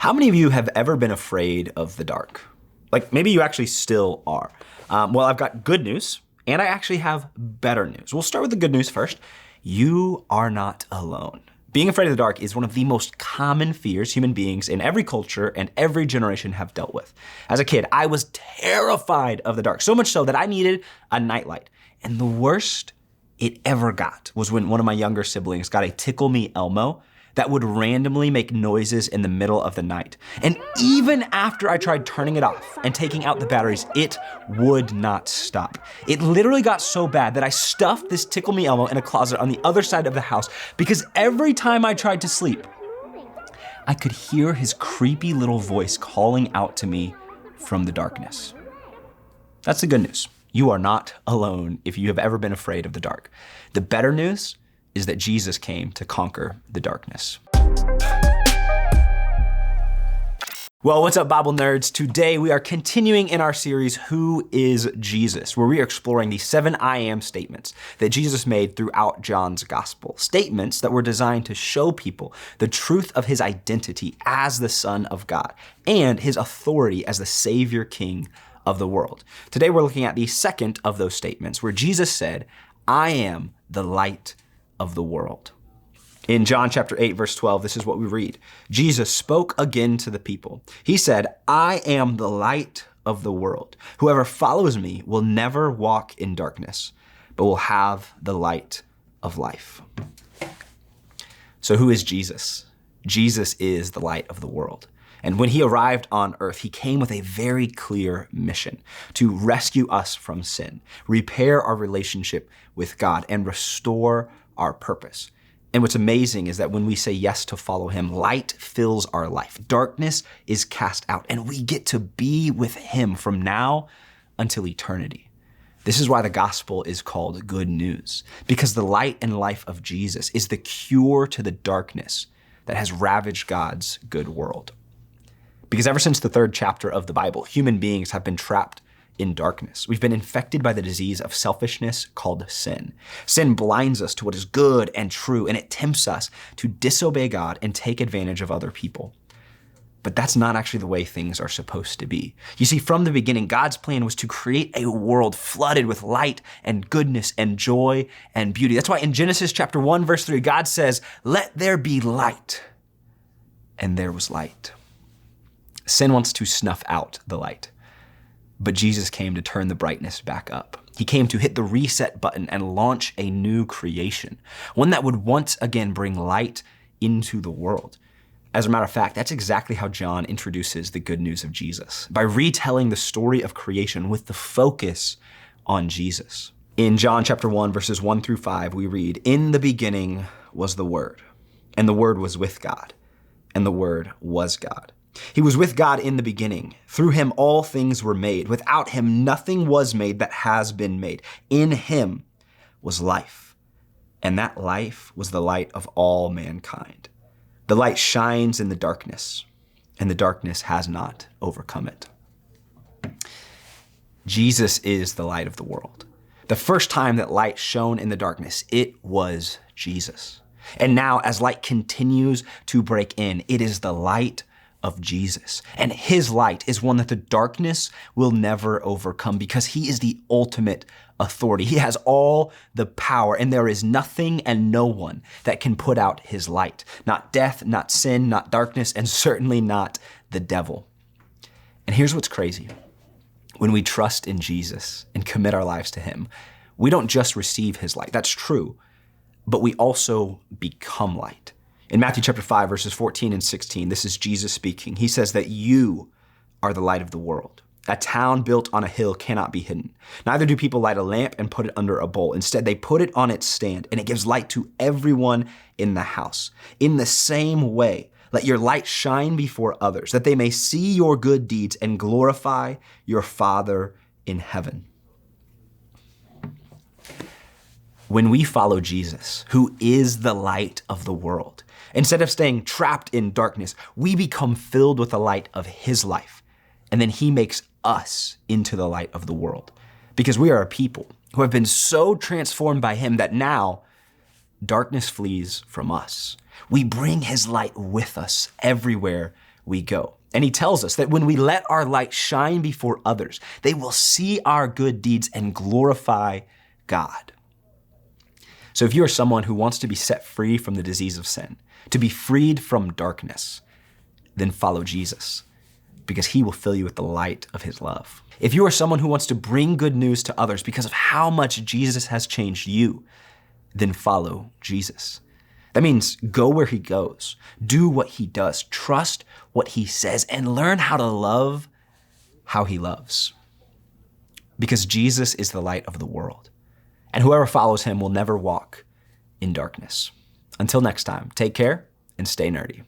How many of you have ever been afraid of the dark? Like maybe you actually still are. Well, I've got good news and I actually have better news. We'll start with the good news first. You are not alone. Being afraid of the dark is one of the most common fears human beings in every culture and every generation have dealt with. As a kid, I was terrified of the dark, so much so that I needed a nightlight. And the worst it ever got was when one of my younger siblings got a Tickle Me Elmo that would randomly make noises in the middle of the night. And even after I tried turning it off and taking out the batteries, it would not stop. It literally got so bad that I stuffed this Tickle Me Elmo in a closet on the other side of the house because every time I tried to sleep, I could hear his creepy little voice calling out to me from the darkness. That's the good news. You are not alone if you have ever been afraid of the dark. The better news is that Jesus came to conquer the darkness. Well, what's up, Bible nerds? Today we are continuing in our series, Who is Jesus?, where we are exploring the 7 I am statements that Jesus made throughout John's gospel. Statements that were designed to show people the truth of his identity as the Son of God and his authority as the Savior King of the world. Today we're looking at the second of those statements where Jesus said, I am the light of the world. In John chapter 8, verse 12, this is what we read. Jesus spoke again to the people. He said, I am the light of the world. Whoever follows me will never walk in darkness, but will have the light of life. So who is Jesus? Jesus is the light of the world. And when he arrived on earth, he came with a very clear mission to rescue us from sin, repair our relationship with God, and restore our purpose. And what's amazing is that when we say yes to follow him, light fills our life. Darkness is cast out, and we get to be with him from now until eternity. This is why the gospel is called good news, because the light and life of Jesus is the cure to the darkness that has ravaged God's good world. Because ever since the 3rd chapter of the Bible, human beings have been trapped in darkness. We've been infected by the disease of selfishness called sin. Sin blinds us to what is good and true, and it tempts us to disobey God and take advantage of other people. But that's not actually the way things are supposed to be. You see, from the beginning, God's plan was to create a world flooded with light and goodness and joy and beauty. That's why in Genesis chapter 1, verse 3, God says, let there be light. And there was light. Sin wants to snuff out the light. But Jesus came to turn the brightness back up. He came to hit the reset button and launch a new creation, one that would once again bring light into the world. As a matter of fact, that's exactly how John introduces the good news of Jesus, by retelling the story of creation with the focus on Jesus. In John chapter 1, verses 1 through 5, we read, in the beginning was the Word, and the Word was with God, and the Word was God. He was with God in the beginning. Through him, all things were made. Without him, nothing was made that has been made. In him was life, and that life was the light of all mankind. The light shines in the darkness, and the darkness has not overcome it. Jesus is the light of the world. The first time that light shone in the darkness, it was Jesus. And now, as light continues to break in, it is the light of Jesus. And his light is one that the darkness will never overcome because he is the ultimate authority. He has all the power, and there is nothing and no one that can put out his light. Not death, not sin, not darkness, and certainly not the devil. And here's what's crazy. When we trust in Jesus and commit our lives to him, we don't just receive his light. That's true, but we also become light. In Matthew chapter 5, verses 14 and 16, this is Jesus speaking. He says that you are the light of the world. A town built on a hill cannot be hidden. Neither do people light a lamp and put it under a bowl. Instead, they put it on its stand, and it gives light to everyone in the house. In the same way, let your light shine before others, that they may see your good deeds and glorify your Father in heaven. When we follow Jesus, who is the light of the world, instead of staying trapped in darkness, we become filled with the light of his life. And then he makes us into the light of the world. Because we are a people who have been so transformed by him that now darkness flees from us. We bring his light with us everywhere we go. And he tells us that when we let our light shine before others, they will see our good deeds and glorify God. So if you are someone who wants to be set free from the disease of sin, to be freed from darkness, then follow Jesus, because he will fill you with the light of his love. If you are someone who wants to bring good news to others because of how much Jesus has changed you, then follow Jesus. That means go where he goes, do what he does, trust what he says, and learn how to love how he loves. Because Jesus is the light of the world, and whoever follows him will never walk in darkness. Until next time, take care and stay nerdy.